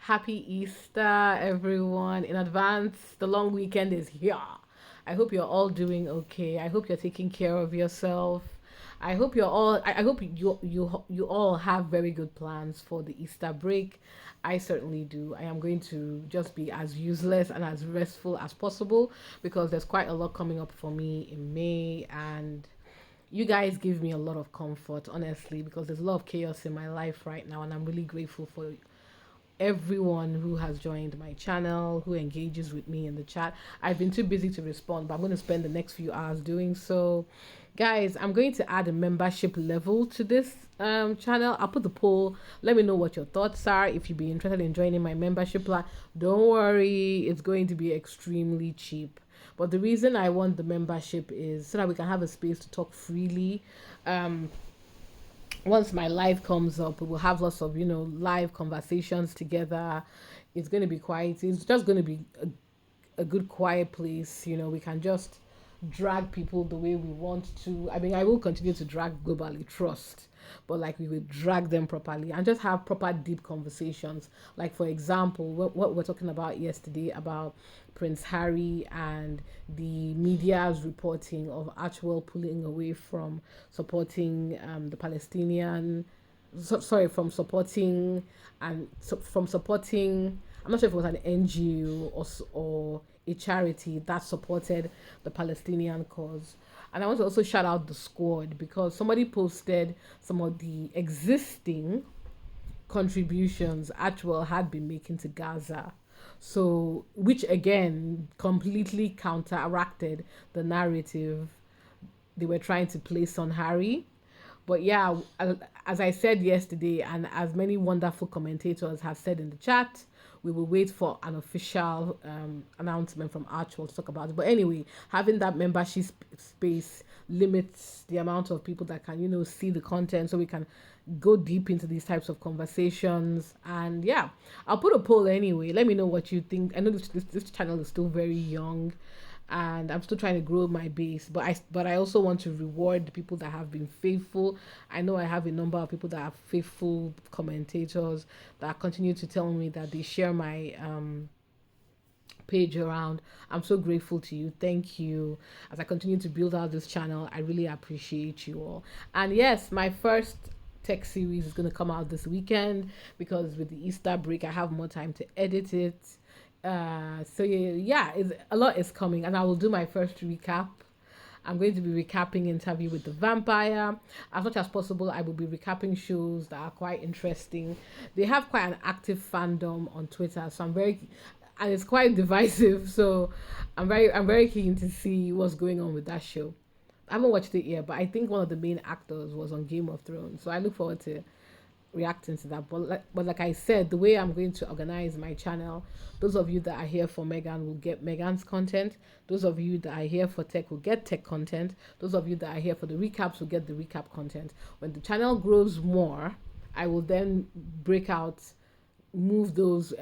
Happy Easter, everyone. In advance, the long weekend is here. I hope you're all doing okay. I hope you're taking care of yourself. I hope you all have very good plans for the Easter break. I certainly do. I am going to just be as useless and as restful as possible because there's quite a lot coming up for me in May, and you guys give me a lot of comfort, honestly, because there's a lot of chaos in my life right now, and I'm really grateful for everyone who has joined my channel, who engages with me in the chat. I've been too busy to respond, but I'm going to spend the next few hours doing so. Guys, I'm going to add a membership level to this channel. I'll put the poll. Let me know what your thoughts are. If you'd be interested in joining my membership plan, don't worry, it's going to be extremely cheap. But the reason I want the membership is so that we can have a space to talk freely. Um, Once my live comes up, we'll have lots of live conversations together. It's going to be quiet. It's just going to be a good quiet place. We can just drag people the way we want to. I mean, I will continue to drag globally, trust, but like we will drag them properly and just have proper deep conversations. Like, for example, what we're talking about yesterday about Prince Harry and the media's reporting of Archwell pulling away from supporting the Palestinian, sorry, from supporting from supporting. I'm not sure if it was an NGO or a charity that supported the Palestinian cause. And I want to also shout out the squad because somebody posted some of the existing contributions Atwell had been making to Gaza. So, which again completely counteracted the narrative they were trying to place on Harry. But yeah, as I said yesterday, and as many wonderful commentators have said in the chat, we will wait for an official announcement from Archwell to talk about it. But anyway, having that membership space limits the amount of people that can, see the content, so we can go deep into these types of conversations. And yeah, I'll put a poll anyway. Let me know what you think. I know this channel is still very young, and I'm still trying to grow my base, but I also want to reward the people that have been faithful. I know I have a number of people that are faithful commentators that continue to tell me that they share my page around. I'm so grateful to you. Thank you. As I continue to build out this channel, I really appreciate you all. And yes, my first tech series is going to come out this weekend because with the Easter break, I have more time to edit it. So yeah, a lot is coming, and I will do my first recap. I'm going to be recapping Interview with the Vampire. As much as possible, I will be recapping shows that are quite interesting. They have quite an active fandom on Twitter, so and it's quite divisive. So I'm very keen to see what's going on with that show. I haven't watched it yet, but I think one of the main actors was on Game of Thrones, so I look forward to reacting to that. But like I said, the way I'm going to organize my channel, those of you that are here for Meghan will get Meghan's content. Those of you that are here for tech will get tech content. Those of you that are here for the recaps will get the recap content. When the channel grows more, I will then break out, move those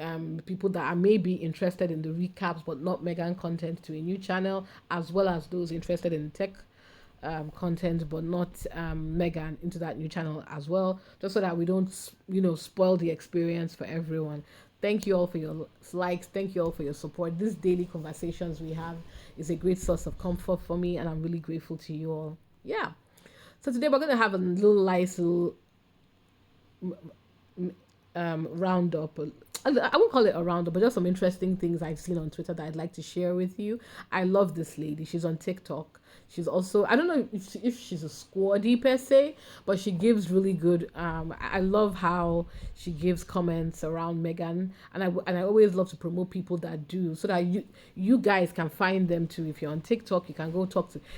people that are maybe interested in the recaps but not Meghan content to a new channel, as well as those interested in tech content but not Meghan into that new channel as well, just so that we don't, spoil the experience for everyone. Thank you all for your likes. Thank you all for your support. These daily conversations we have is a great source of comfort for me, and I'm really grateful to you all. Yeah. So today we're going to have a little nice little roundup. I won't call it a roundup, but just some interesting things I've seen on Twitter that I'd like to share with you. I love this lady. She's on TikTok. She's also, I don't know if she's a squaddy per se, but she gives really good. I love how she gives comments around Meghan, and I always love to promote people that do, so that you guys can find them too. If you're on TikTok, you can go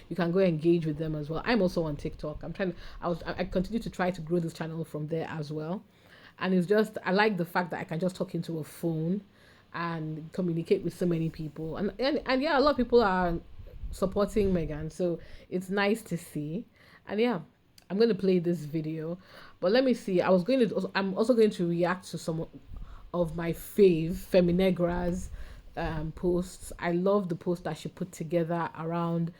you can go engage with them as well. I'm also on TikTok. I continue to try to grow this channel from there as well. And it's just, I like the fact that I can just talk into a phone and communicate with so many people. And yeah, a lot of people are supporting Meghan, so it's nice to see. And yeah, I'm going to play this video, but let me see. I'm also going to react to some of my fave Feminegras posts. I love the post that she put together around,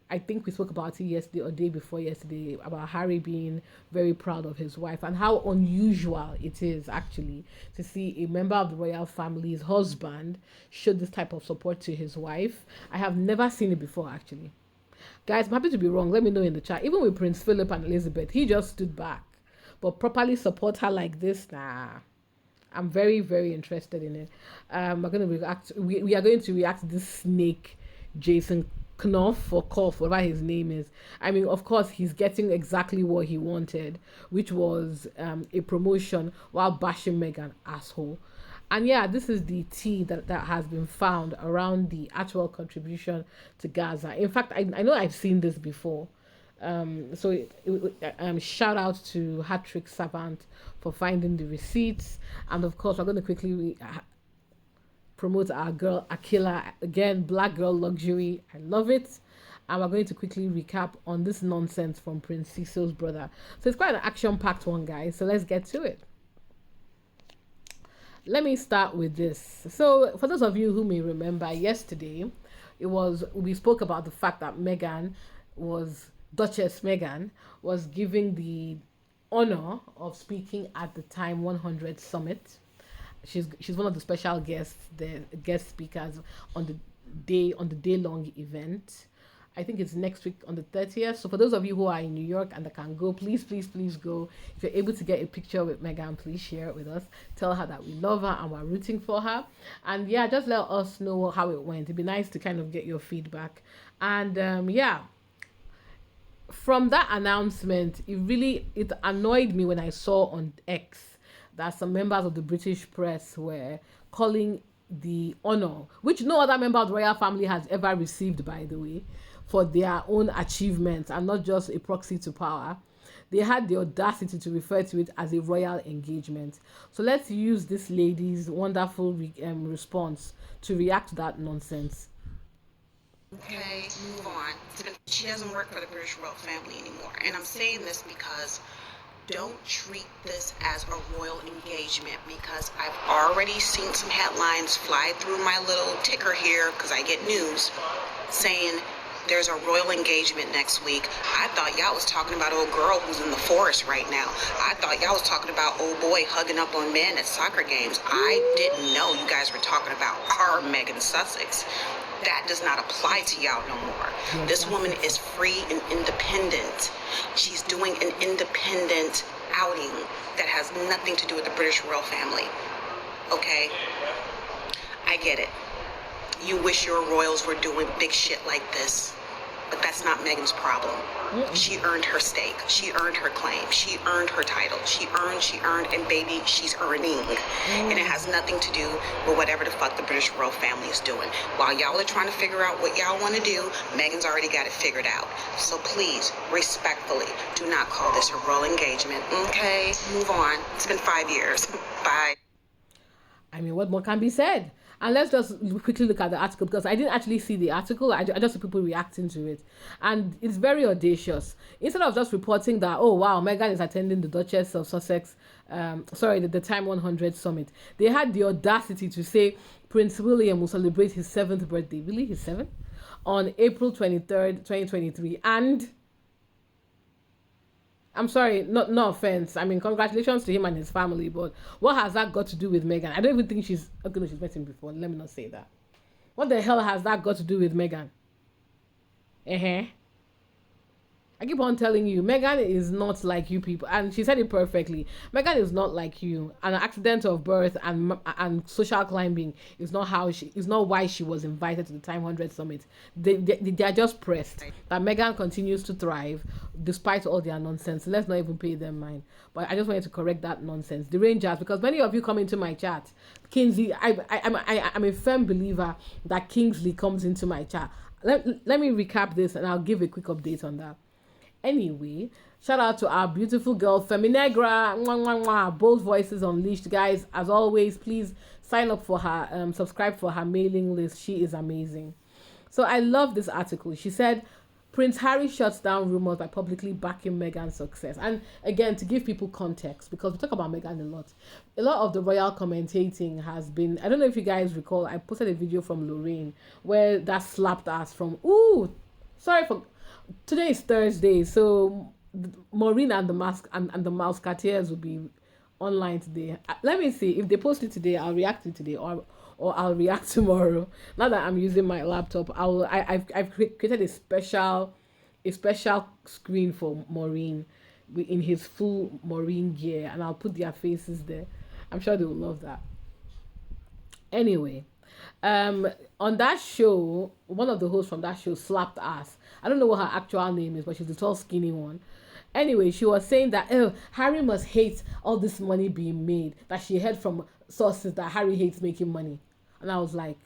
I think we spoke about it yesterday or day before yesterday about Harry being very proud of his wife and how unusual it is actually to see a member of the royal family's husband show this type of support to his wife. I have never seen it before actually. Guys, I'm happy to be wrong. Let me know in the chat. Even with Prince Philip and Elizabeth, he just stood back. But properly support her like this, nah. I'm very, very interested in it. We're going to react. We are going to react to this snake, Jason Knauf or Koff, whatever his name is. I mean, of course, he's getting exactly what he wanted, which was a promotion while bashing Meghan, asshole. And yeah, this is the tea that has been found around the actual contribution to Gaza. In fact, I know I've seen this before. Shout out to Hat-Trick Savant for finding the receipts. And of course, we're going to quickly promote our girl Akila. Again, Black Girl Luxury. I love it. And we're going to quickly recap on this nonsense from Prince Cecil's brother. So it's quite an action-packed one, guys. So let's get to it. Let me start with this. So for those of you who may remember, yesterday, we spoke about the fact that Duchess Meghan was giving the honor of speaking at the Time 100 summit. She's one of the special guests, the guest speakers on the day long event. I think it's next week on the 30th. So for those of you who are in New York and that can go, please go. If you're able to get a picture with Meghan, please share it with us. Tell her that we love her and we're rooting for her. And yeah, just let us know how it went. It'd be nice to kind of get your feedback. And from that announcement, it annoyed me when I saw on X that some members of the British press were calling the honor, which no other member of the royal family has ever received, by the way, for their own achievements and not just a proxy to power. They had the audacity to refer to it as a royal engagement. So let's use this lady's wonderful response to react to that nonsense. Okay, move on. She doesn't work for the British royal family anymore. And I'm saying this because don't treat this as a royal engagement, because I've already seen some headlines fly through my little ticker here, because I get news, saying there's a royal engagement next week. I thought y'all was talking about old girl who's in the forest right now. I thought y'all was talking about old boy hugging up on men at soccer games. I didn't know you guys were talking about our Meghan Sussex. That does not apply to y'all no more. This woman is free and independent. She's doing an independent outing that has nothing to do with the British royal family. Okay? I get it. You wish your royals were doing big shit like this, but that's not Meghan's problem. She earned her stake. She earned her claim. She earned her title. She earned, and baby, she's earning. And it has nothing to do with whatever the fuck the British royal family is doing. While y'all are trying to figure out what y'all want to do, Meghan's already got it figured out. So please, respectfully, do not call this a royal engagement. Okay, move on. It's been 5 years. Bye. I mean, what more can be said? And let's just quickly look at the article, because I didn't actually see the article. I just see people reacting to it. And it's very audacious. Instead of just reporting that, oh, wow, Meghan is attending the Duchess of Sussex, the Time 100 summit, they had the audacity to say Prince William will celebrate his 7th birthday. Really? His 7th? On April 23rd, 2023. And I'm sorry, no offense. I mean, congratulations to him and his family, but what has that got to do with Meghan? I don't even think she's met him before. Let me not say that. What the hell has that got to do with Meghan? I keep on telling you, Meghan is not like you people, and she said it perfectly. Meghan is not like you. An accident of birth and social climbing is not why she was invited to the Time 100 summit. They are just pressed that Meghan continues to thrive despite all their nonsense. Let's not even pay them mind. But I just wanted to correct that nonsense. The Rangers, because many of you come into my chat, Kingsley. I'm a firm believer that Kingsley comes into my chat. Let me recap this, and I'll give a quick update on that. Anyway, shout out to our beautiful girl Feminegra. Mwah, mwah, mwah. Bold Voices Unleashed, guys. As always, please sign up for her, subscribe for her mailing list. She is amazing. So I love this article. She said Prince Harry shuts down rumors by publicly backing Meghan's success. And again, to give people context, because we talk about Meghan a lot of the royal commentating has been, I don't know if you guys recall, I posted a video from Lorraine where that slapped us from, ooh, sorry for, today is Thursday, so Maureen and the Mousecatiers will be online today. Let me see if they post it today. I'll react to it today, or I'll react tomorrow. Now that I'm using my laptop, I've created a special screen for Maureen in his full Maureen gear, and I'll put their faces there. I'm sure they will love that. Anyway, on that show, one of the hosts from that show slapped ass. I don't know what her actual name is, but she's the tall, skinny one. Anyway, she was saying that, oh, Harry must hate all this money being made. That she heard from sources that Harry hates making money. And I was like,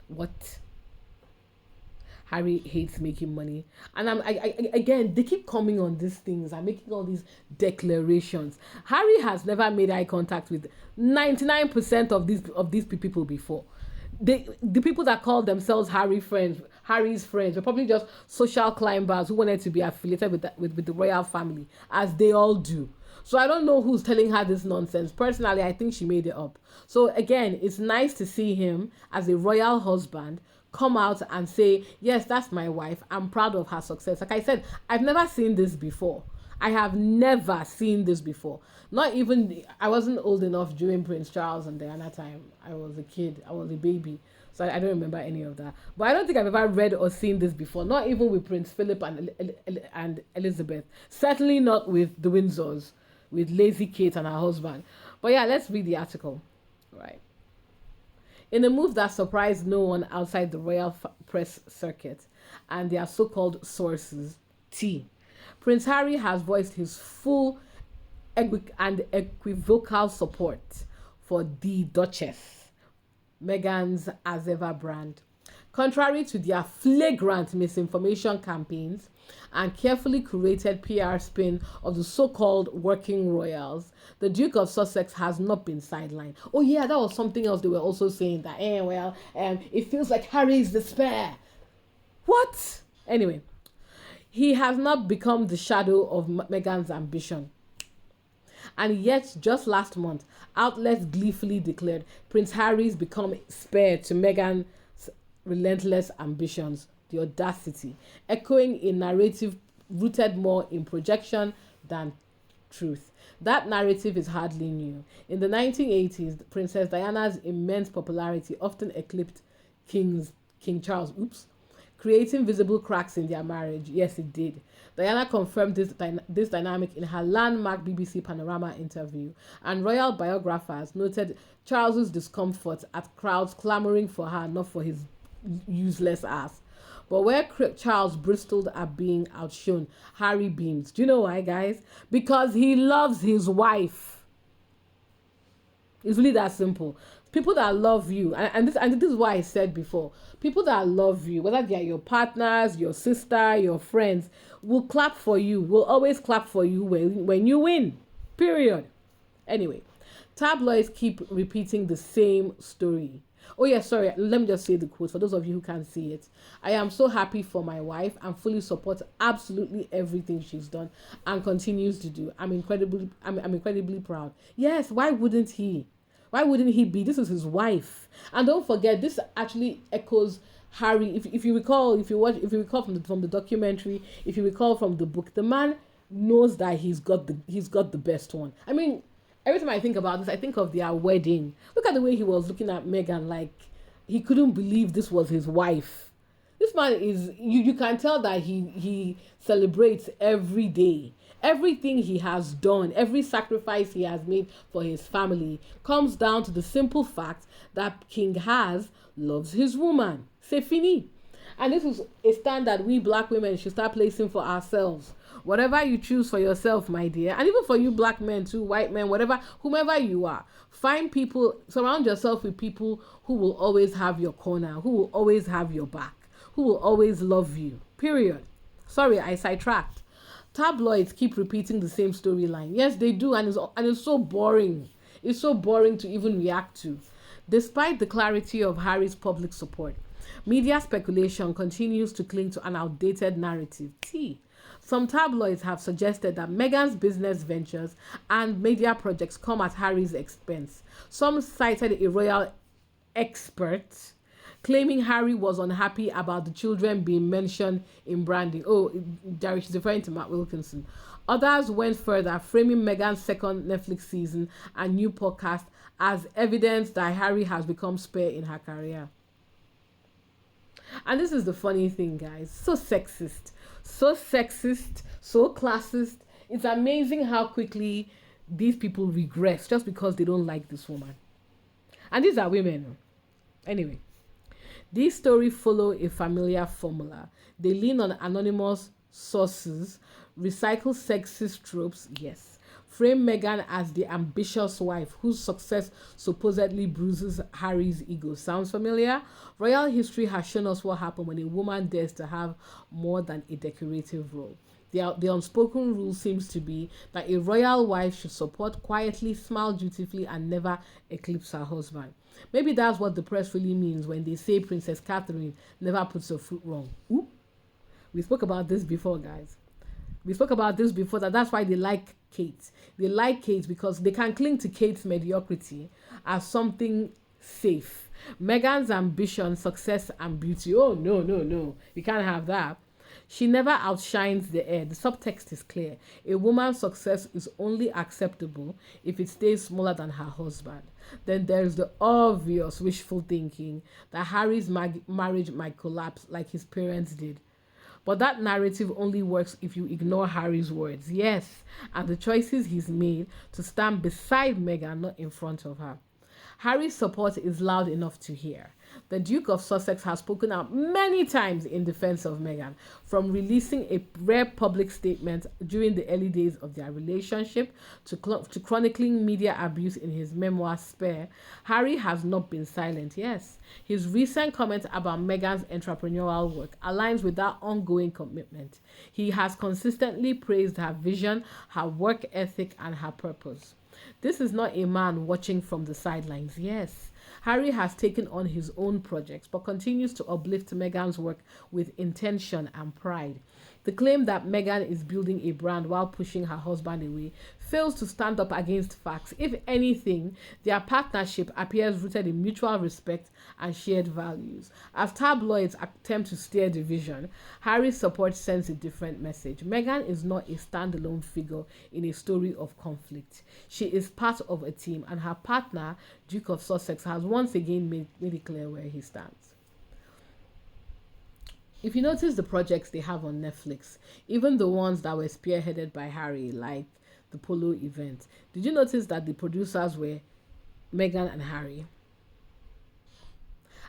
what? Harry hates making money. And again, they keep coming on these things and making all these declarations. Harry has never made eye contact with 99% of these people before. The people that call themselves Harry's friends were probably just social climbers who wanted to be affiliated with the royal family, as they all do. So I don't know who's telling her this nonsense. Personally, I think she made it up. So again, it's nice to see him as a royal husband come out and say, yes, that's my wife. I'm proud of her success. Like I said, I've never seen this before. I have never seen this before. Not even, I wasn't old enough during Prince Charles and Diana time. I was a kid. I was a baby. So I don't remember any of that. But I don't think I've ever read or seen this before. Not even with Prince Philip and Elizabeth. Certainly not with the Windsors, with Lazy Kate and her husband. But yeah, let's read the article. Right. In a move that surprised no one outside the royal press circuit and their so-called sources, Prince Harry has voiced his full and equivocal support for the Duchess, Meghan's as ever brand. Contrary to their flagrant misinformation campaigns and carefully curated PR spin of the so-called working royals, the Duke of Sussex has not been sidelined. Oh yeah, that was something else they were also saying, that it feels like Harry is the spare. What? Anyway, he has not become the shadow of Meghan's ambition. And yet, just last month, outlets gleefully declared Prince Harry's become spare to Meghan's relentless ambitions, the audacity, echoing a narrative rooted more in projection than truth. That narrative is hardly new. In the 1980s, Princess Diana's immense popularity often eclipsed King Charles, creating visible cracks in their marriage. Yes, it did. Diana confirmed this dynamic in her landmark BBC Panorama interview, and royal biographers noted Charles's discomfort at crowds clamoring for her, not for his useless ass. But where Charles bristled at being outshone, Harry beams. Do you know why, guys? Because he loves his wife. It's really that simple. People that love you, and this is what I said before, people that love you, whether they are your partners, your sister, your friends, will clap for you, will always clap for you when you win. Period. Anyway, tabloids keep repeating the same story. Oh yeah, sorry, let me just say the quote for those of you who can't see it. I am so happy for my wife and fully support absolutely everything she's done and continues to do. I'm incredibly proud. Yes, why wouldn't he? Why wouldn't he be? This is his wife. And don't forget, this actually echoes Harry. If you recall from the documentary, if you recall from the book, the man knows that he's got the best one. I mean, every time I think about this, I think of their wedding. Look at the way he was looking at Meghan, like he couldn't believe this was his wife. This man is, you can tell that he celebrates every day. Everything he has done, every sacrifice he has made for his family comes down to the simple fact that King loves his woman. C'est fini. And this is a standard we black women should start placing for ourselves. Whatever you choose for yourself, my dear, and even for you black men too, white men, whatever, whomever you are, surround yourself with people who will always have your corner, who will always have your back, who will always love you. Period. Sorry, I sidetracked. Tabloids keep repeating the same storyline. Yes, they do, and it's so boring. It's so boring to even react to. Despite the clarity of Harry's public support, Media speculation continues to cling to an outdated narrative. T. Some tabloids have suggested that Meghan's business ventures and media projects come at Harry's expense. Some cited a royal expert claiming Harry was unhappy about the children being mentioned in branding. Oh, Jerry, she's referring to Matt Wilkinson. Others went further, framing Meghan's second Netflix season and new podcast as evidence that Harry has become spare in her career. And this is the funny thing, guys. So sexist, so classist. It's amazing how quickly these people regress just because they don't like this woman. And these are women. Anyway, these stories follow a familiar formula. They lean on anonymous sources, recycle sexist tropes, yes, frame Meghan as the ambitious wife whose success supposedly bruises Harry's ego. Sounds familiar? Royal history has shown us what happens when a woman dares to have more than a decorative role. The unspoken rule seems to be that a royal wife should support quietly, smile dutifully, and never eclipse her husband. Maybe that's what the press really means when they say Princess Catherine never puts her foot wrong. Ooh. We spoke about this before, guys. We spoke about this before, that's why they like Kate. They like Kate because they can cling to Kate's mediocrity as something safe. Meghan's ambition, success, and beauty. Oh, no, no, no. You can't have that. She never outshines the air. The subtext is clear. A woman's success is only acceptable if it stays smaller than her husband. Then there's the obvious wishful thinking that Harry's marriage might collapse like his parents did. But that narrative only works if you ignore Harry's words. Yes, and the choices he's made to stand beside Meghan, not in front of her. Harry's support is loud enough to hear. The Duke of Sussex has spoken out many times in defense of Meghan, from releasing a rare public statement during the early days of their relationship to chronicling media abuse in his memoir Spare. Harry has not been silent, yes. His recent comment about Meghan's entrepreneurial work aligns with that ongoing commitment. He has consistently praised her vision, her work ethic, and her purpose. This is not a man watching from the sidelines. Yes, Harry has taken on his own projects but continues to uplift Meghan's work with intention and pride. The claim that Meghan is building a brand while pushing her husband away fails to stand up against facts. If anything, their partnership appears rooted in mutual respect and shared values. As tabloids attempt to steer the vision, Harry's support sends a different message. Meghan is not a standalone figure in a story of conflict. She is part of a team, and her partner, Duke of Sussex, has once again made it clear where he stands. If you notice the projects they have on Netflix, even the ones that were spearheaded by Harry, like the polo event, did you notice that the producers were Meghan and Harry?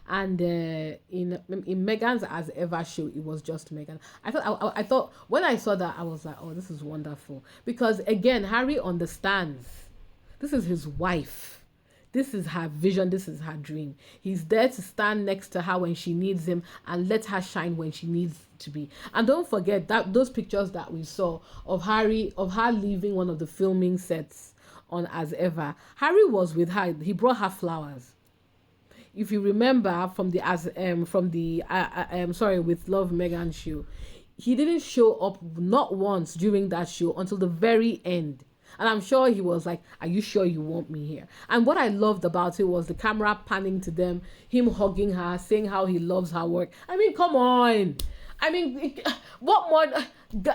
And in Meghan's As Ever show, it was just Meghan. I thought when I saw that, I was like, oh, this is wonderful, because again, Harry understands this is his wife. This is her vision. This is her dream. He's there to stand next to her when she needs him and let her shine when she needs to be. And don't forget that those pictures that we saw of her leaving one of the filming sets on As Ever. Harry was with her. He brought her flowers. If you remember from the With Love Meghan show, he didn't show up not once during that show until the very end. And I'm sure he was like, are you sure you want me here? And what I loved about it was the camera panning to them, him hugging her, saying how he loves her work. I mean, come on. I mean, what more?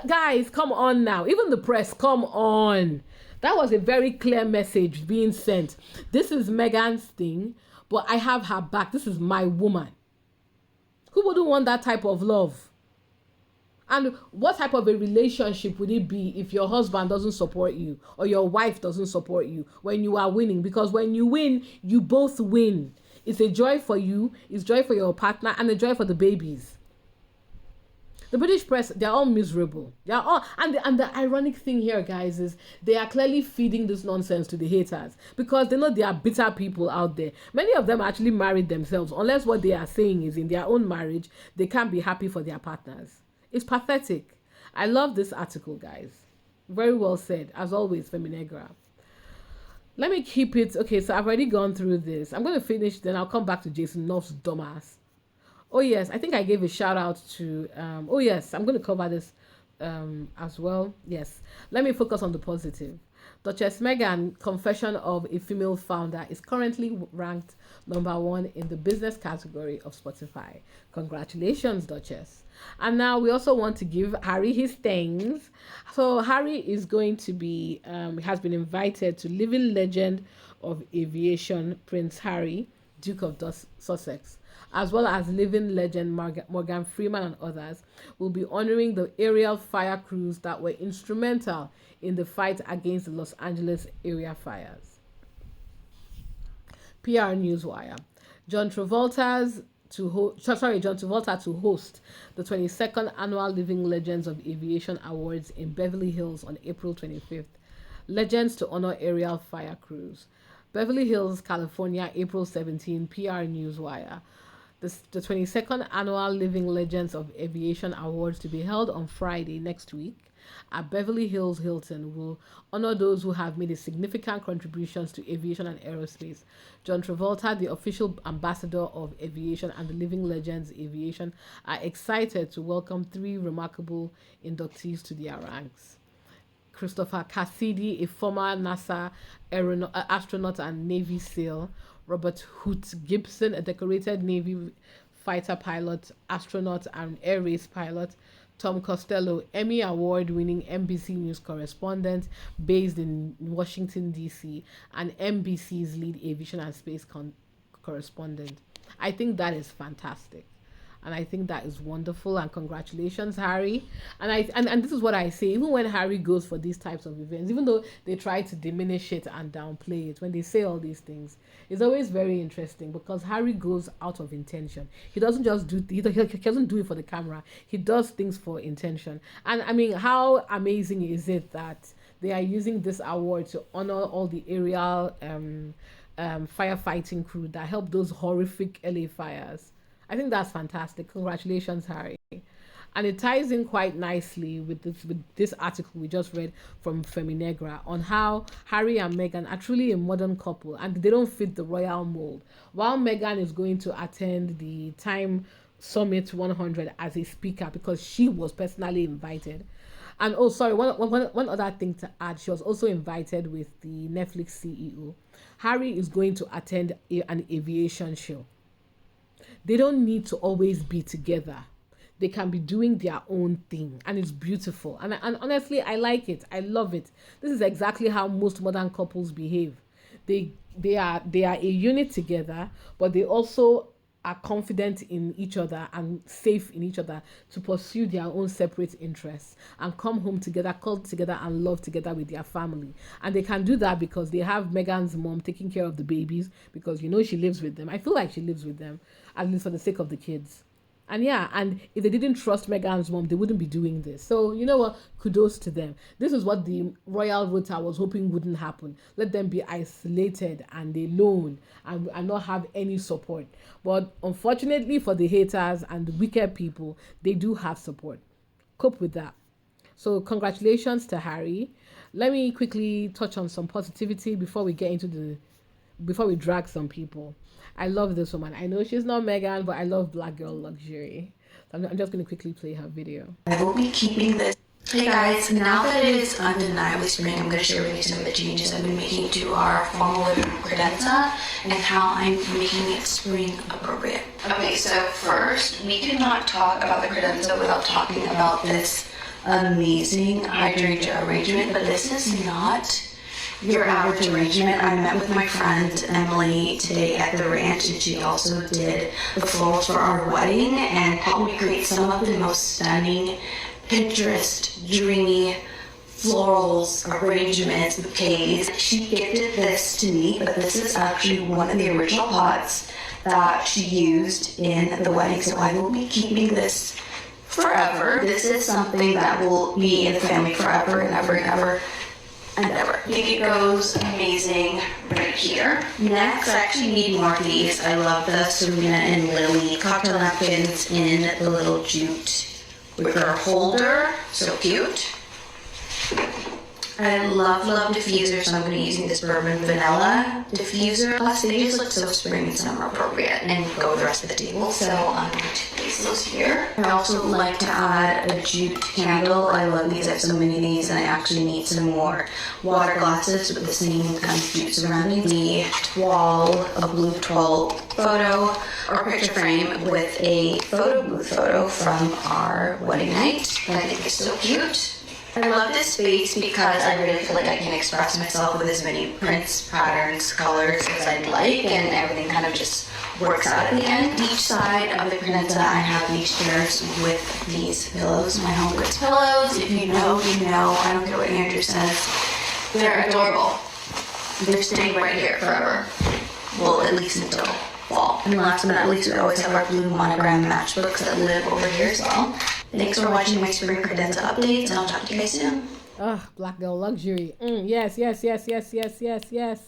Guys, come on now. Even the press, come on. That was a very clear message being sent. This is Meghan's thing, but I have her back. This is my woman. Who wouldn't want that type of love? And what type of a relationship would it be if your husband doesn't support you or your wife doesn't support you when you are winning? Because when you win, you both win. It's a joy for you, it's joy for your partner, and a joy for the babies. The British press, they're all miserable. They're all, and the ironic thing here, guys, is they are clearly feeding this nonsense to the haters because they know there are bitter people out there. Many of them actually married themselves, unless what they are saying is in their own marriage, they can't be happy for their partners. It's pathetic. I love this article, guys. Very well said. As always, Feminegra. Let me keep it. Okay, so I've already gone through this. I'm going to finish, then I'll come back to Jason Knauf's dumbass. Oh yes, I think I gave a shout out to. Oh yes, I'm going to cover this as well. Yes, let me focus on the positive. Duchess Meghan, Confession of a Female Founder, is currently ranked number one in the business category of Spotify. Congratulations, Duchess. And now we also want to give Harry his things. So Harry is going to be has been invited to living legend of aviation Prince Harry, Duke of Sussex, as well as living legend Morgan Freeman and others, will be honoring the aerial fire crews that were instrumental in the fight against the Los Angeles area fires. PR Newswire. John Travolta's John Travolta to host the 22nd annual Living Legends of Aviation Awards in Beverly Hills on April 25th. Legends to honor aerial fire crews. Beverly Hills, California, April 17, PR Newswire. The 22nd annual Living Legends of Aviation Awards, to be held on Friday next week at Beverly Hills Hilton, will honor those who have made a significant contributions to aviation and aerospace. John Travolta, the official ambassador of aviation, and the Living Legends Aviation are excited to welcome three remarkable inductees to their ranks. Christopher Cassidy, a former NASA astronaut and Navy SEAL; Robert Hoot Gibson, a decorated Navy fighter pilot, astronaut, and air race pilot; Tom Costello, Emmy Award-winning NBC News correspondent based in Washington, D.C., and NBC's lead aviation and space correspondent. I think that is fantastic. And I think that is wonderful, and congratulations, Harry. And this is what I say, even when Harry goes for these types of events, even though they try to diminish it and downplay it, when they say all these things, it's always very interesting because Harry goes out of intention. He doesn't just he doesn't do it for the camera. He does things for intention. And I mean, how amazing is it that they are using this award to honor all the aerial firefighting crew that helped those horrific LA fires. I think that's fantastic. Congratulations, Harry. And it ties in quite nicely with this article we just read from Feminegra on how Harry and Meghan are truly a modern couple and they don't fit the royal mold. While Meghan is going to attend the Time Summit 100 as a speaker because she was personally invited. And oh, sorry, one other thing to add, she was also invited with the Netflix CEO. Harry is going to attend an aviation show. They don't need to always be together. They can be doing their own thing, and it's beautiful. And honestly, I like it. I love it. This is exactly how most modern couples behave. They are a unit together, but they also are confident in each other and safe in each other to pursue their own separate interests and come home together, call together, and love together with their family. And they can do that because they have Meghan's mom taking care of the babies because she lives with them. I feel like she lives with them, at least for the sake of the kids. And yeah, and if they didn't trust Meghan's mom, they wouldn't be doing this. So you know what? Kudos to them. This is what the royal rota was hoping wouldn't happen. Let them be isolated and alone and not have any support. But unfortunately for the haters and the wicked people, they do have support. Cope with that. So congratulations to Harry. Let me quickly touch on some positivity before we drag some people. I love this woman. I know she's not Meghan, but I love Black Girl Luxury. So I'm just going to quickly play her video. I will be keeping this. Hey guys, now that it is undeniably spring, I'm going to share with you some of the changes I've been making to our formal living room credenza and how I'm making it spring appropriate. Okay, so first, we cannot talk about the credenza without talking about this amazing hydrangea arrangement, but this is not your average arrangement. I met with my friend Emily today at the ranch, and she also did the florals for our wedding and helped me create some of the most stunning Pinterest dreamy florals, arrangements, bouquets. She gifted this to me, but this is actually one of the original pots that she used in the wedding, so I will be keeping this forever. This is something that will be in the family forever and ever and ever and ever. I think it goes amazing right here. Next, I actually need more of these. I love the Serena and Lily cocktail napkins in the little jute wicker holder. So cute. I love diffusers, so I'm going to be using this bourbon vanilla diffuser. Plus, they just look so spring and summer appropriate and go with the rest of the table. So I'm going to place those here. I also like to add a jute candle. I love these. I have so many of these, and I actually need some more water glasses with the same kind of jute surrounding the wall, a blue tall photo or picture frame with a photo booth photo from our wedding night that I think is so cute. I love this space because I really feel like I can express myself with as many prints, patterns, colors as I'd like, and everything kind of just works out at the end. Each side of the credenza, I have these chairs with these pillows, my home goods pillows. If you know, you know. I don't care what Andrew says. They're adorable. They're staying right here forever. Well, at least until fall. And last but not least, we always have our blue monogram matchbooks that live over here as well. Thanks for watching my spring credenza updates, and I'll talk to you guys soon. Black girl luxury. Yes, yes, yes, yes, yes, yes, yes.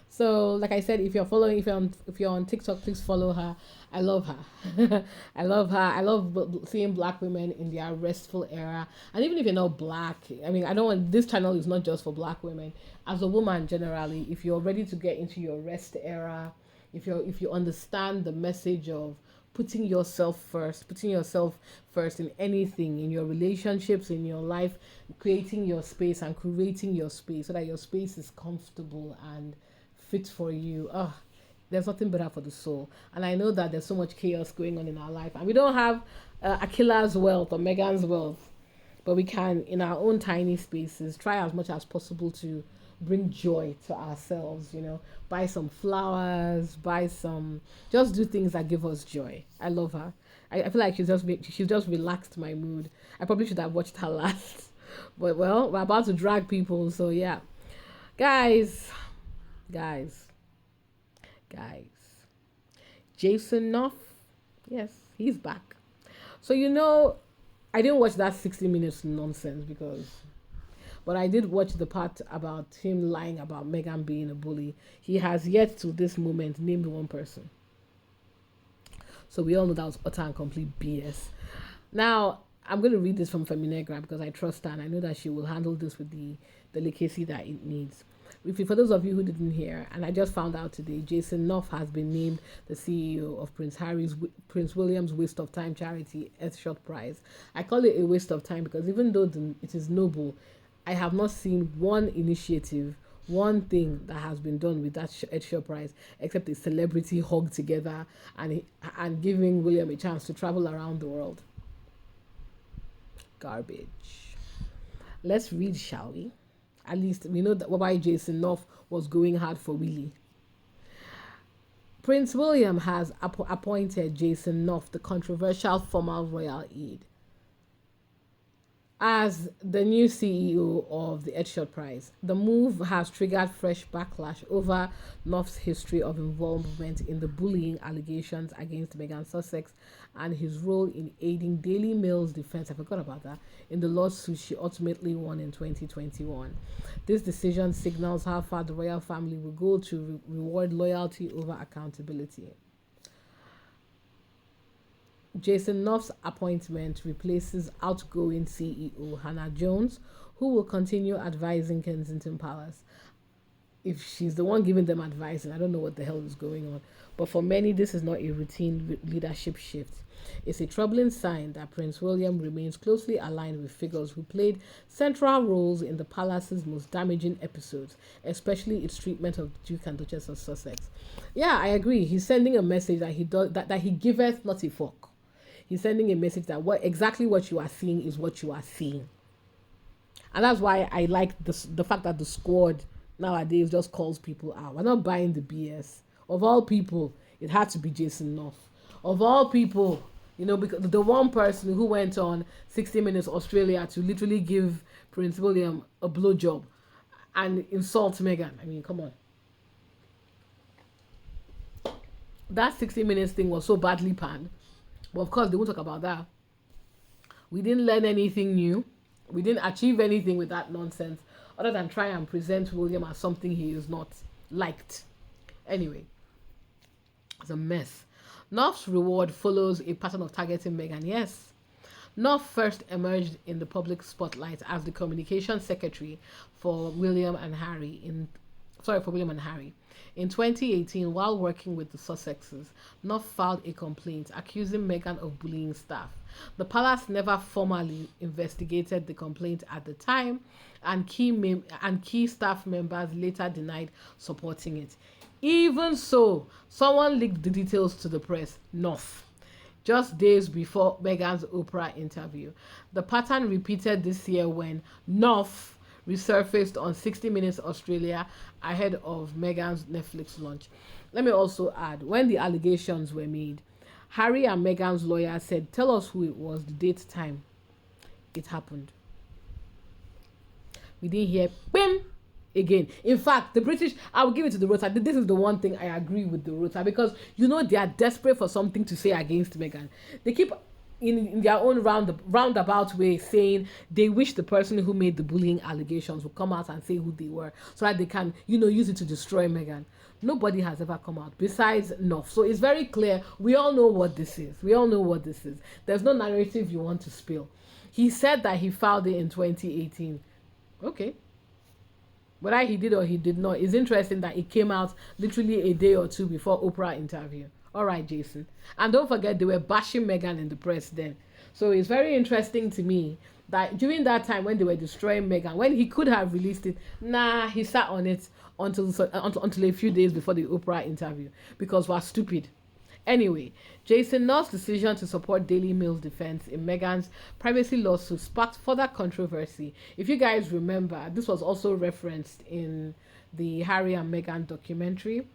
So, like I said, if you're following, if you're on TikTok, please follow her. I love her. I love her. I love seeing black women in their restful era. And even if you're not black, I mean, I don't want this channel is not just for black women. As a woman, generally, if you're ready to get into your rest era, if you understand the message of putting yourself first in anything, in your relationships, in your life, creating your space and curating your space so that your space is comfortable and fit for you. There's nothing better for the soul. And I know that there's so much chaos going on in our life, and we don't have Akila's wealth or Meghan's wealth, but we can, in our own tiny spaces, try as much as possible to bring joy to ourselves. Buy some flowers, just do things that give us joy. I love her. I feel like she's just relaxed my mood. I probably should have watched her last, but well, we're about to drag people, so yeah. guys guys guys Jason Knauf, yes, he's back. So I didn't watch that 60 minutes nonsense but I did watch the part about him lying about Meghan being a bully. He has yet to this moment named one person. So we all know that was utter and complete BS. Now, I'm going to read this from Feminegra because I trust her and I know that she will handle this with the delicacy that it needs. For those of you who didn't hear, and I just found out today, Jason Knauf has been named the CEO of Prince William's Waste of Time charity Earthshot Prize. I call it a waste of time because even though it is noble, I have not seen one initiative, one thing that has been done with that Earthshot Prize except a celebrity hug together and giving William a chance to travel around the world. Garbage. Let's read, shall we? At least we know that why Jason Knauf was going hard for Willie. Prince William has appointed Jason Knauf, the controversial former royal aide, as the new CEO of the Earthshot Prize. The move has triggered fresh backlash over Knauf's history of involvement in the bullying allegations against Meghan Sussex and his role in aiding Daily Mail's defense, I forgot about that, in the lawsuit she ultimately won in 2021. This decision signals how far the royal family will go to reward loyalty over accountability. Jason Knauf's appointment replaces outgoing CEO Hannah Jones, who will continue advising Kensington Palace. If she's the one giving them advice, and I don't know what the hell is going on. But for many, this is not a routine leadership shift. It's a troubling sign that Prince William remains closely aligned with figures who played central roles in the palace's most damaging episodes, especially its treatment of the Duke and Duchess of Sussex. Yeah, I agree. He's sending a message that he giveth not a fuck. He's sending a message that exactly what you are seeing is what you are seeing. And that's why I like the fact that the squad nowadays just calls people out. We're not buying the BS. Of all people, it had to be Jason Knauf. Of all people, because the one person who went on 60 Minutes Australia to literally give Prince William a blowjob and insult Meghan. I mean, come on. That 60 Minutes thing was so badly panned. But of course, they won't talk about that. We didn't learn anything new. We didn't achieve anything with that nonsense other than try and present William as something he is not liked. Anyway, it's a mess. Knauf's reward follows a pattern of targeting Meghan. Yes. Knauf first emerged in the public spotlight as the communications secretary for William and Harry in for William and Harry. In 2018, while working with the Sussexes, Knauf filed a complaint accusing Meghan of bullying staff. The palace never formally investigated the complaint at the time, and key staff members later denied supporting it. Even so, someone leaked the details to the press, Knauf, just days before Meghan's Oprah interview. The pattern repeated this year when Knauf resurfaced on 60 Minutes Australia ahead of Meghan's Netflix launch. Let me also add, when the allegations were made, Harry and Meghan's lawyer said, "Tell us who it was, the date, time it happened." We didn't hear bim again. In fact, the British, I will give it to the Rota. This is the one thing I agree with the Rota, because they are desperate for something to say against Meghan. They keep in their own roundabout way saying they wish the person who made the bullying allegations would come out and say who they were, so that they can use it to destroy Meghan. Nobody has ever come out besides Knauf. So it's very clear. We all know what this is. There's no narrative you want to spill. He said that he filed it in 2018. Okay. Whether he did or he did not, it's interesting that it came out literally a day or two before Oprah interview. All right, Jason. And don't forget, they were bashing Meghan in the press then. So it's very interesting to me that during that time when they were destroying Meghan, when he could have released it, he sat on it until a few days before the Oprah interview, because we're stupid. Anyway, Jason Knauf's decision to support Daily Mail's defense in Meghan's privacy lawsuit sparked further controversy. If you guys remember, this was also referenced in the Harry and Meghan documentary.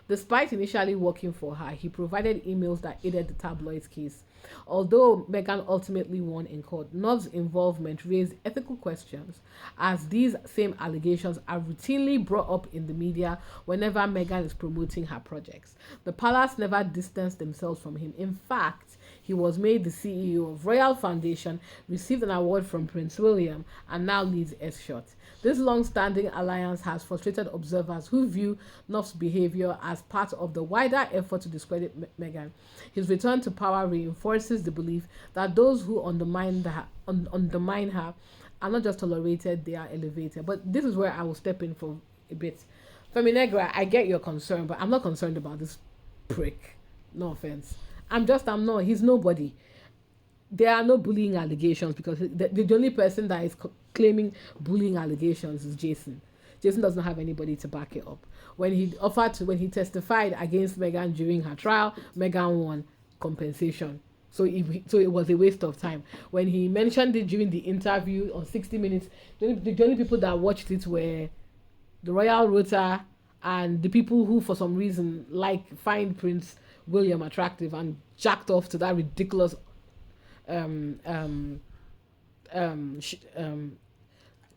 Despite initially working for her, he provided emails that aided the tabloid's case. Although Meghan ultimately won in court, Knauf's involvement raised ethical questions, as these same allegations are routinely brought up in the media whenever Meghan is promoting her projects. The palace never distanced themselves from him. In fact, he was made the CEO of Royal Foundation, received an award from Prince William, and now leads Esshot. This long-standing alliance has frustrated observers who view Knauf's behavior as part of the wider effort to discredit Meghan. His return to power reinforces the belief that those who undermine her are not just tolerated, they are elevated. But this is where I will step in for a bit. Femi Negra, I get your concern, but I'm not concerned about this prick. No offense. I'm not. He's nobody. There are no bullying allegations, because the only person that is claiming bullying allegations is Jason. Jason doesn't have anybody to back it up. When he testified against Meghan during her trial, Meghan won compensation. So it was a waste of time. When he mentioned it during the interview on 60 Minutes, the only people that watched it were the Royal Rota and the people who, for some reason, find Prince William attractive and jacked off to that ridiculous can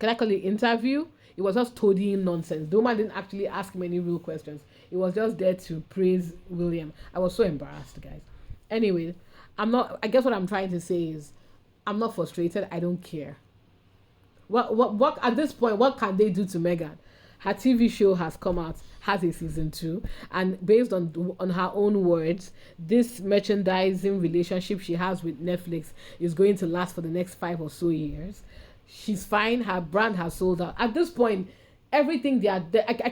I call it interview? It was just toadying nonsense. The woman didn't actually ask many real questions. It was just there to praise William. I was so embarrassed, guys. Anyway, I guess what I'm trying to say is, I'm not frustrated. I don't care. What at this point, what can they do to Meghan? Her TV show has come out, has a season 2, and based on her own words, this merchandising relationship she has with Netflix is going to last for the next 5 or so years. She's fine. Her brand has sold out. At this point, everything I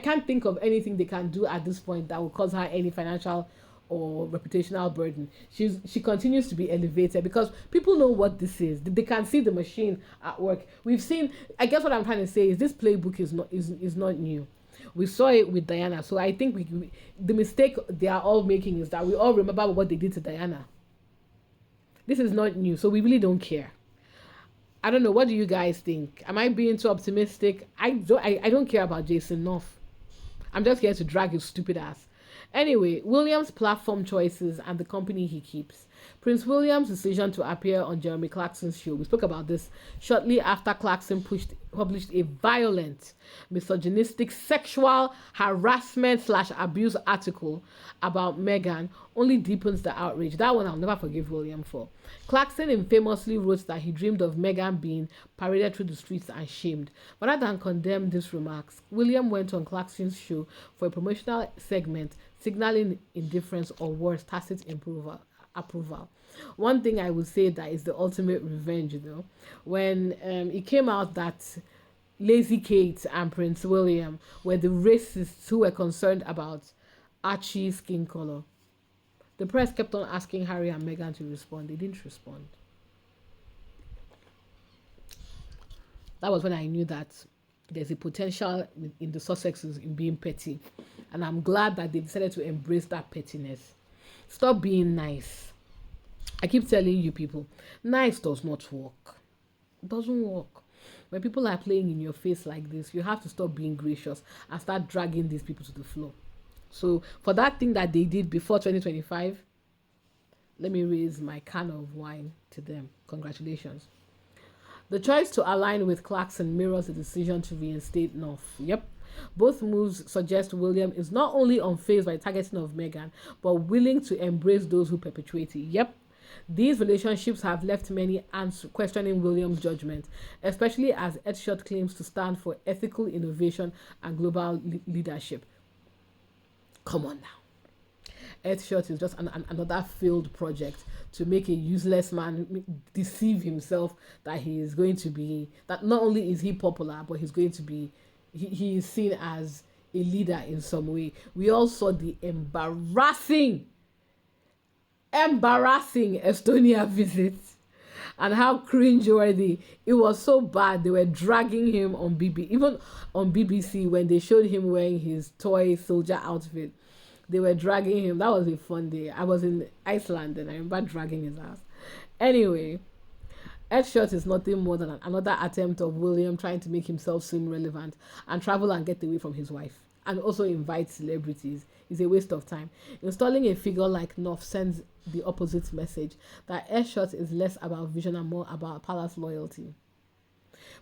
can't think of anything they can do at this point that will cause her any financial or reputational burden. She continues to be elevated because people know what this is. They can see the machine at work. We've seen. I guess what I'm trying to say is this playbook is not new. We saw it with Diana. So I think the mistake they are all making is that we all remember what they did to Diana. This is not new, so we really don't care. I don't know. What do you guys think? Am I being too optimistic? I don't care about Jason Knauf. I'm just here to drag his stupid ass. Anyway, William's platform choices and the company he keeps. Prince William's decision to appear on Jeremy Clarkson's show. We spoke about this shortly after Clarkson published a violent, misogynistic, sexual harassment/abuse article about Meghan only deepens the outrage. That one I'll never forgive William for. Clarkson infamously wrote that he dreamed of Meghan being paraded through the streets and shamed. Rather than condemn these remarks, William went on Clarkson's show for a promotional segment, signaling indifference or worse, tacit approval. One thing I would say that is the ultimate revenge, though, when it came out that Lazy Kate and Prince William were the racists who were concerned about Archie's skin color. The press kept on asking Harry and Meghan to respond. They didn't respond. That was when I knew that there's a potential in the Sussexes in being petty. And I'm glad that they decided to embrace that pettiness. Stop being nice. I keep telling you people, nice does not work. It doesn't work. When people are playing in your face like this, you have to stop being gracious and start dragging these people to the floor. So for that thing that they did before 2025, let me raise my can of wine to them. Congratulations. The choice to align with Clarkson mirrors the decision to reinstate Knauf. Yep. Both moves suggest William is not only unfazed by targeting of Meghan, but willing to embrace those who perpetuate it. Yep. These relationships have left many questioning William's judgment, especially as Edshot claims to stand for ethical innovation and global leadership. Come on now. Earthshot is just another failed project to make a useless man deceive himself that he is going to be, that not only is he popular, but he's going to be, he is seen as a leader in some way. We all saw the embarrassing Estonia visit and how cringeworthy it was. So bad they were dragging him on even on BBC when they showed him wearing his toy soldier outfit. They were dragging him. That was a fun day. I was in Iceland and I remember dragging his ass. Anyway, Earthshot is nothing more than another attempt of William trying to make himself seem relevant and travel and get away from his wife, and also invite celebrities. Is a waste of time. Installing a figure like Knauf sends the opposite message, that Earthshot is less about vision and more about palace loyalty.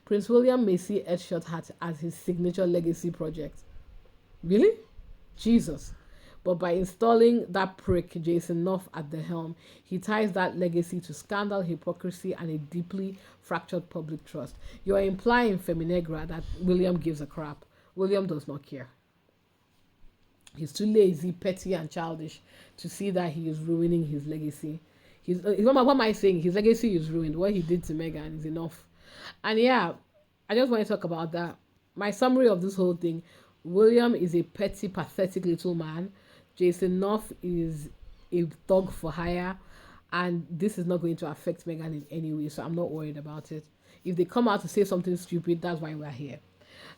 Prince William may see Earthshot as his signature legacy project. Really? Jesus. But by installing that prick Jason Knauf at the helm, he ties that legacy to scandal, hypocrisy, and a deeply fractured public trust. You are implying, Feminegra, that William gives a crap. William does not care. He's too lazy, petty, and childish to see that he is ruining his legacy. What am I saying? His legacy is ruined. What he did to Meghan is enough. And yeah, I just want to talk about that. My summary of this whole thing: William is a petty, pathetic little man. Jason Knauf is a thug for hire, and this is not going to affect Meghan in any way, so I'm not worried about it. If they come out to say something stupid, that's why we're here.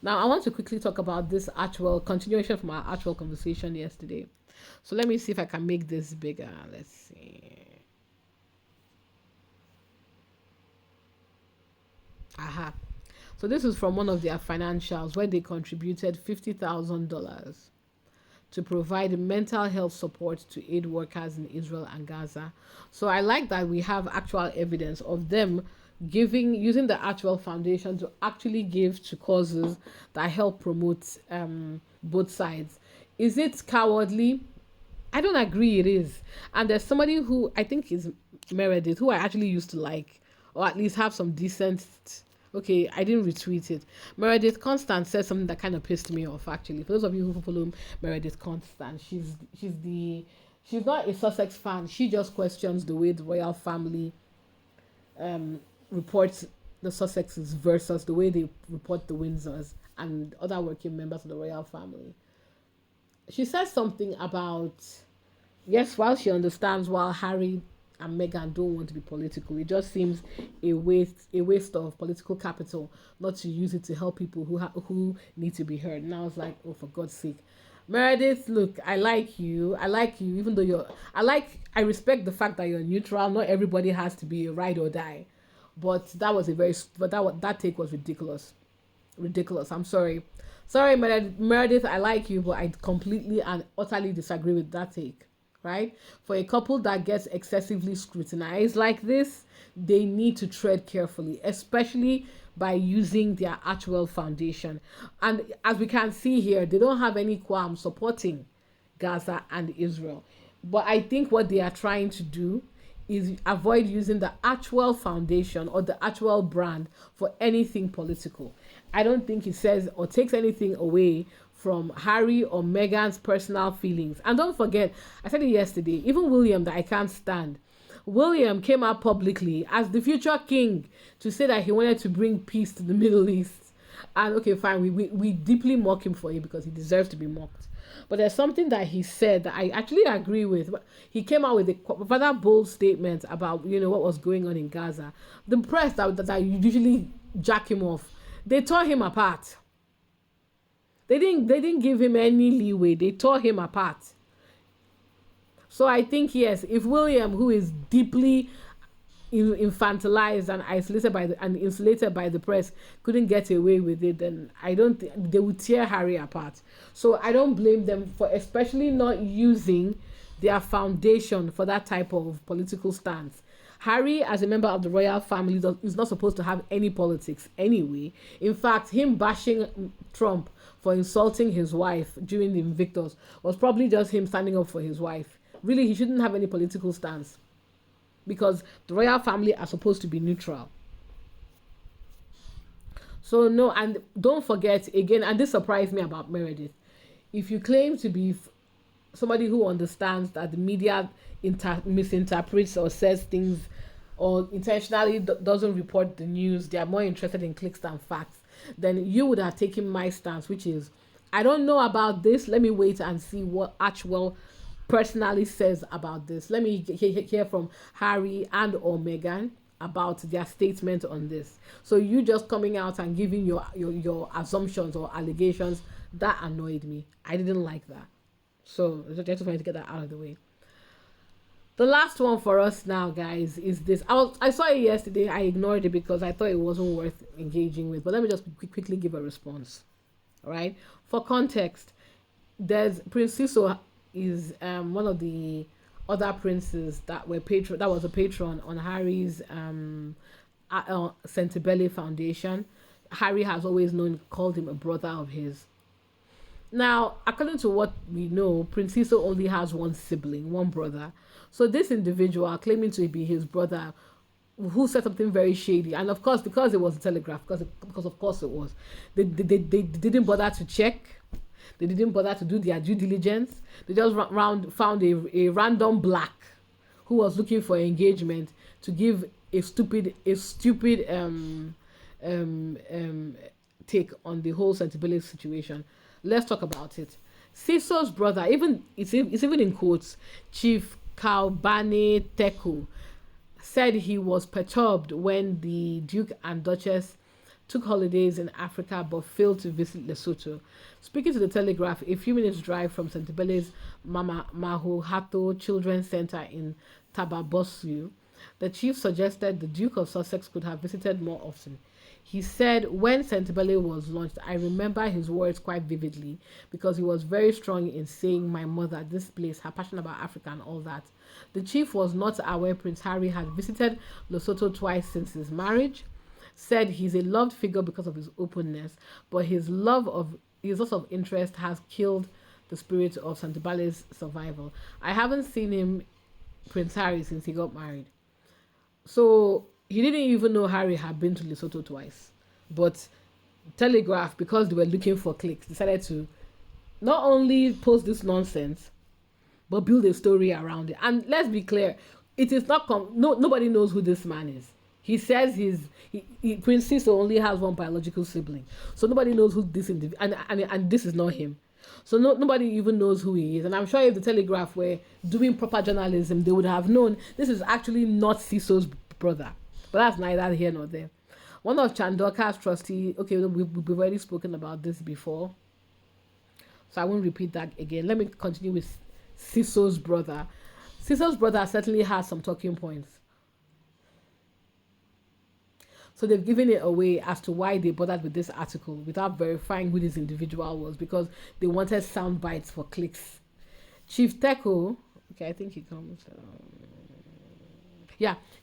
Now, I want to quickly talk about this actual continuation from our actual conversation yesterday. So let me see if I can make this bigger. Let's see. Aha. So this is from one of their financials where they contributed $50,000 to provide mental health support to aid workers in Israel and Gaza. So I like that we have actual evidence of them using the actual foundation to actually give to causes that help promote both sides. Is it cowardly? I don't agree it is. And there's somebody who I think is Meredith, who I actually used to like, or at least have some decent. Okay, I didn't retweet it. Meredith Constant said something that kind of pissed me off, actually. For those of you who follow Meredith Constant, she's not a Sussex fan. She just questions the way the royal family reports the Sussexes versus the way they report the Windsors and other working members of the royal family. She says something about, yes, while she understands while Harry and Meghan don't want to be political, it just seems a waste of political capital not to use it to help people who need to be heard. And I was like, oh, for God's sake. Meredith, look, I like you, even though I respect the fact that you're neutral. Not everybody has to be a ride or die. But that take was ridiculous. I'm sorry. Meredith, I like you, but I completely and utterly disagree with that take. Right? For a couple that gets excessively scrutinized like this, they need to tread carefully, especially by using their actual foundation. And as we can see here, they don't have any qualm supporting Gaza and Israel. But I think what they are trying to do is avoid using the actual foundation or the actual brand for anything political. I don't think it says or takes anything away from Harry or Meghan's personal feelings. And don't forget, I said it yesterday, even William, that I can't stand. William came out publicly as the future king to say that he wanted to bring peace to the Middle East. And okay, fine, we deeply mock him for it because he deserves to be mocked. But there's something that he said that I actually agree with. He came out with a rather bold statement about, what was going on in Gaza. The press that usually jack him off, they tore him apart. They didn't give him any leeway. They tore him apart. So I think, yes, if William, who is deeply infantilized and isolated and insulated by the press, couldn't get away with it, then I don't think they would tear Harry apart. So I don't blame them for especially not using their foundation for that type of political stance. Harry, as a member of the royal family, is not supposed to have any politics anyway. In fact, him bashing Trump for insulting his wife during the Invictus was probably just him standing up for his wife. Really, he shouldn't have any political stance because the royal family are supposed to be neutral. So no, and don't forget again, and this surprised me about Meredith. If you claim to be somebody who understands that the media misinterprets or says things or intentionally doesn't report the news, they are more interested in clicks than facts, then you would have taken my stance, which is, I don't know about this. Let me wait and see what Archwell personally says about this. Let me hear from Harry and or Meghan about their statement on this. So you just coming out and giving your assumptions or allegations, that annoyed me. I didn't like that. So I just wanted to get that out of the way. The last one for us now, guys, is this. I saw it yesterday. I ignored it because I thought it wasn't worth engaging with. But let me just quickly give a response. All right. For context, there's Prince Siso is one of the other princes that was a patron on Harry's Sentebale Foundation. Harry has always called him a brother of his. Now, according to what we know, Prince Siso only has one sibling, one brother. So this individual claiming to be his brother, who said something very shady, and of course, because it was a Telegraph, because of course it was, they didn't bother to check. They didn't bother to do their due diligence. They just found a random black who was looking for engagement to give a stupid take on the whole Sentebale situation. Let's talk about it. Siso's brother, it's even in quotes, Chief Kaubane Teku, said he was perturbed when the Duke and Duchess took holidays in Africa but failed to visit Lesotho. Speaking to the Telegraph, a few minutes drive from Sentebale's Mama Mahuhato Children's Center in Tababosu, the chief suggested the Duke of Sussex could have visited more often. He said, when Sentebale was launched, I remember his words quite vividly because he was very strong in saying, my mother, this place, her passion about Africa and all that. The chief was not aware Prince Harry had visited Lesotho twice since his marriage, said he's a loved figure because of his openness, but his loss of interest has killed the spirit of Sentebale's survival. I haven't seen him, Prince Harry, since he got married. So he didn't even know Harry had been to Lesotho twice. But Telegraph, because they were looking for clicks, decided to not only post this nonsense, but build a story around it. And let's be clear, it is not nobody knows who this man is. He says Prince Siso only has one biological sibling, so nobody knows who this individual, and this is not him. So nobody even knows who he is. And I'm sure if the Telegraph were doing proper journalism, they would have known this is actually not Siso's brother. But that's neither here nor there. One of Chandoka's trustees, okay, we've already spoken about this before, so I won't repeat that again. Let me continue with Siso's brother. Siso's brother certainly has some talking points. So they've given it away as to why they bothered with this article without verifying who this individual was, because they wanted sound bites for clicks. Chief Teko, okay, I think he comes.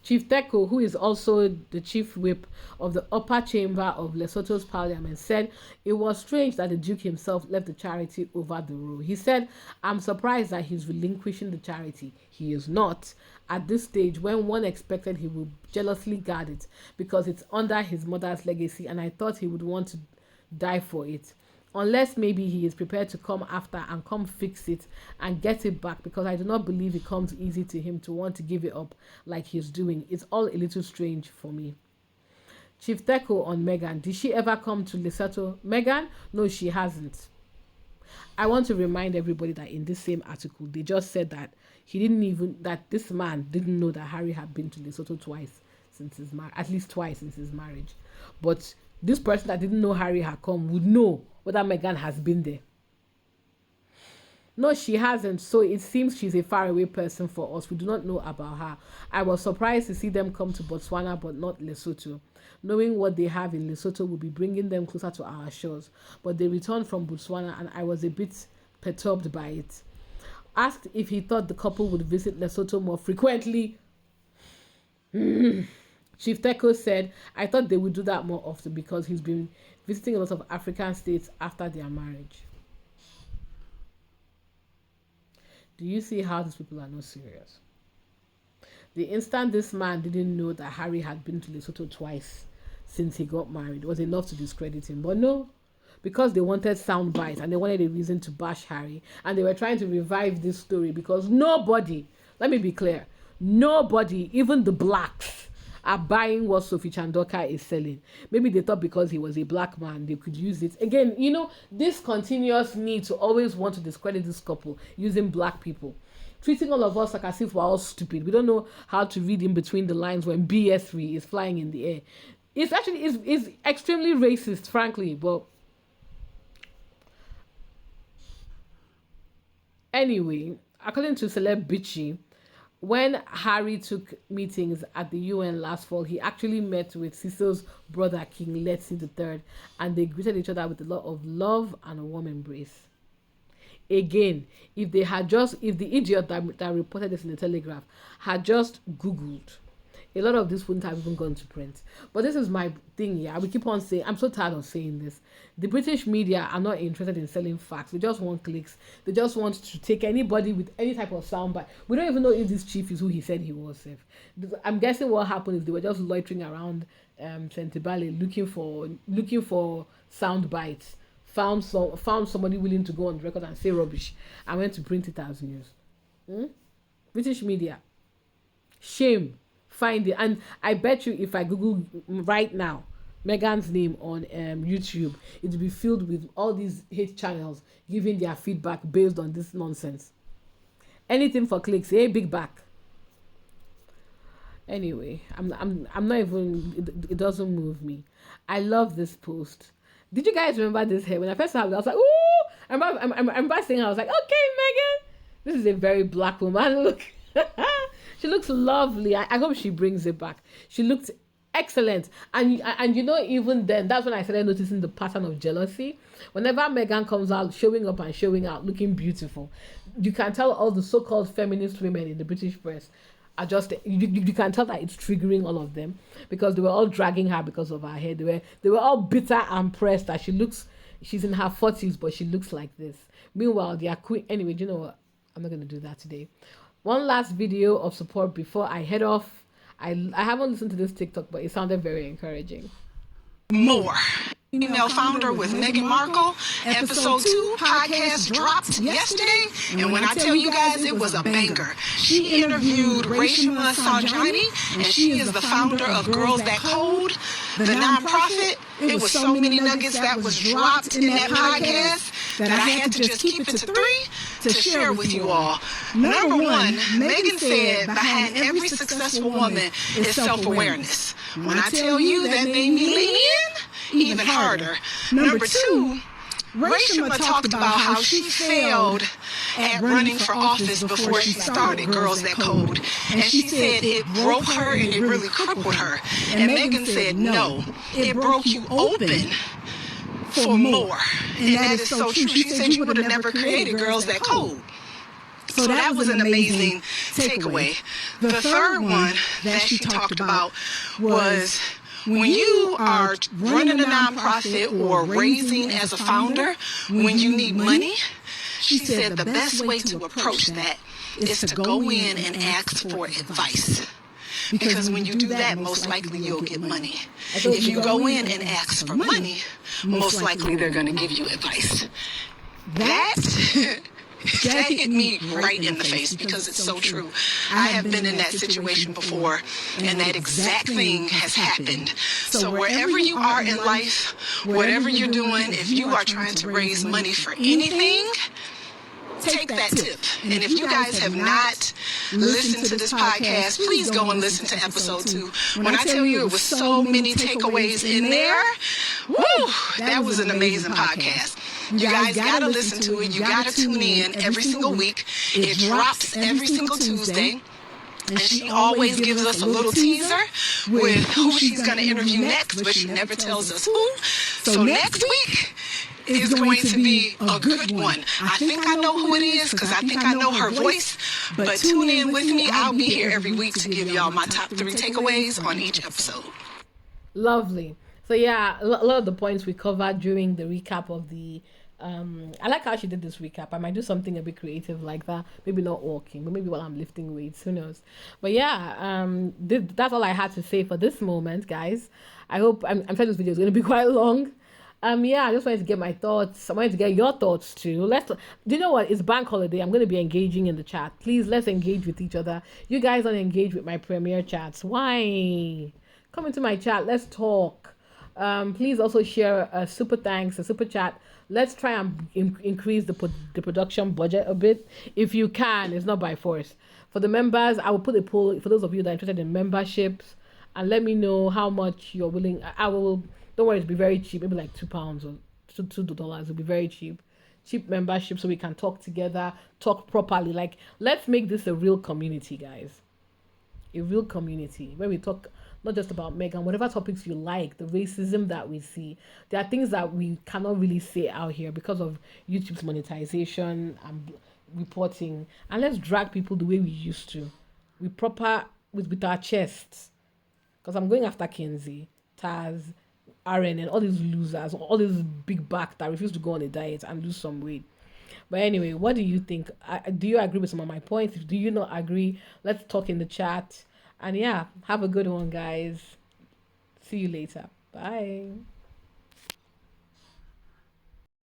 Chief Teko, who is also the chief whip of the upper chamber of Lesotho's parliament, said it was strange that the Duke himself left the charity over the road. He said, I'm surprised that he's relinquishing the charity. He is not. At this stage, when one expected he would jealously guard it because it's under his mother's legacy, and I thought he would want to die for it. unless maybe he is prepared to come after and come fix it and get it back, because I do not believe it comes easy to him to want to give it up like he's doing. It's all a little strange for me. Chief Teko on Meghan. Did she ever come to Lesotho? Meghan? No, she hasn't. I want to remind everybody that in this same article, they just said that that this man didn't know that Harry had been to Lesotho twice since his marriage, at least twice since his marriage. But this person that didn't know Harry had come would know whether Meghan has been there. No, she hasn't. So it seems she's a faraway person for us. We do not know about her. I was surprised to see them come to Botswana but not Lesotho. Knowing what they have in Lesotho will be bringing them closer to our shores. But they returned from Botswana and I was a bit perturbed by it. Asked if he thought the couple would visit Lesotho more frequently. Chief Teko said, I thought they would do that more often because he's been visiting a lot of African states after their marriage. Do you see how these people are not serious? The instant this man didn't know that Harry had been to Lesotho twice since he got married was enough to discredit him. But no, because they wanted sound bites and they wanted a reason to bash Harry, and they were trying to revive this story because nobody, let me be clear, nobody, even the blacks, are buying what Sophie Chandoka is selling. Maybe they thought because he was a black man, they could use it. Again, you know, this continuous need to always want to discredit this couple using black people. Treating all of us like as if we're all stupid. We don't know how to read in between the lines when BS3 is flying in the air. It's actually is extremely racist, frankly, but anyway, according to Celeb Bitchy, when Harry took meetings at the UN last fall, he actually met with Cecil's brother, King Letsi III, and they greeted each other with a lot of love and a warm embrace. Again, if the idiot that reported this in the Telegraph had just Googled, a lot of this wouldn't have even gone to print. But this is my thing here. I will keep on saying, I'm so tired of saying this. The British media are not interested in selling facts. They just want clicks. They just want to take anybody with any type of soundbite. We don't even know if this chief is who he said he was. I'm guessing what happened is they were just loitering around Sentebale looking for sound bites. Found somebody willing to go on record and say rubbish. I went to print it as news. British media. Shame. Find it. And I bet you if I Google right now Meghan's name on YouTube, it will be filled with all these hate channels giving their feedback based on this nonsense. Anything for clicks. Hey, big back. Anyway, I'm not even, it doesn't move me. I love this post. Did you guys remember this hair? When I first saw it, I was like, ooh! I remember saying, I was like, okay, Meghan, this is a very black woman. Look. She looks lovely. I hope she brings it back. She looked excellent. And you know, even then, that's when I started noticing the pattern of jealousy. Whenever Meghan comes out, showing up and showing out, looking beautiful, you can tell all the so-called feminist women in the British press are just, you can tell that it's triggering all of them because they were all dragging her because of her hair. They were all bitter and pressed that she's in her 40s, but she looks like this. Meanwhile, they are queen. Anyway, do you know what? I'm not going to do that today. One last video of support before I head off. I haven't listened to this TikTok, but it sounded very encouraging. More. Female founder with Meghan Markle. Episode 2 podcast dropped yesterday. And when I tell you guys, it was a banger. She interviewed Reshma Saujani, and she is the founder of Girls That Code, the nonprofit. It was so many nuggets that was dropped in that podcast that I had to just keep it to 3 to share with you all. Number 1, Meghan said behind every successful woman is self-awareness. When I tell you that made me lean in, even harder. Number 2, Reshma talked about how she failed at running for office before she started Girls That Code. And she said it broke her and it really crippled her. And Meghan said, no, it broke you open for more. And that is so true. She said you would have never created Girls That Code. So that was an amazing takeaway. The third one that she talked about was when you are running a nonprofit or raising as a founder, when you need money, she said the best way to approach that is to go in and ask for advice. Because when you do that, most likely you'll get money. If you go in and ask for money, most likely they're going to give you advice. That that hit me right in the face because it's so true. I have been in that situation before, and that exact thing has happened. So wherever you are in life, whatever you're doing, if you are trying to raise money for anything, take that tip. And if you guys have not listened to this podcast, please go and listen to episode 2. When I tell you it was so many takeaways in there, woo, that was an amazing podcast. You guys gotta listen to it. You gotta tune in every single week. It drops every single Tuesday. And she always gives us a little teaser with who she's going to interview next, but she never tells us who. So next week is going to be a good one. I think I know who it is because I think I know her voice. But tune in with me. I'll be here every week to give y'all my top 3 takeaways on each episode. Lovely. So yeah, a lot of the points we covered during the recap of the I like how she did this recap. I might do something a bit creative like that. Maybe not walking, but maybe while I'm lifting weights. Who knows? But yeah, that's all I had to say for this moment, guys. I hope I'm sure this video is going to be quite long. Yeah, I just wanted to get my thoughts. I wanted to get your thoughts too. Do you know what? It's bank holiday. I'm going to be engaging in the chat. Please, let's engage with each other. You guys don't engage with my premiere chats. Why? Come into my chat. Let's talk. Please also share a super thanks, a super chat. Let's try and increase the production budget a bit. If you can, it's not by force. For the members, I will put a poll for those of you that are interested in memberships, and let me know how much you're willing. I will. Don't worry, it'll be very cheap. Maybe like £2 or $2. It'll be very cheap. Cheap membership so we can talk together, talk properly. Like, let's make this a real community, guys. A real community where we talk not just about Meghan, whatever topics you like, the racism that we see. There are things that we cannot really say out here because of YouTube's monetization and reporting. And let's drag people the way we used to. With our chests. Because I'm going after Kenzie, Taz, Aaron, and all these losers, all these big back that refuse to go on a diet and lose some weight. But anyway, what do you think? Do you agree with some of my points? Do you not agree? Let's talk in the chat. And yeah, have a good one, guys. See you later. Bye.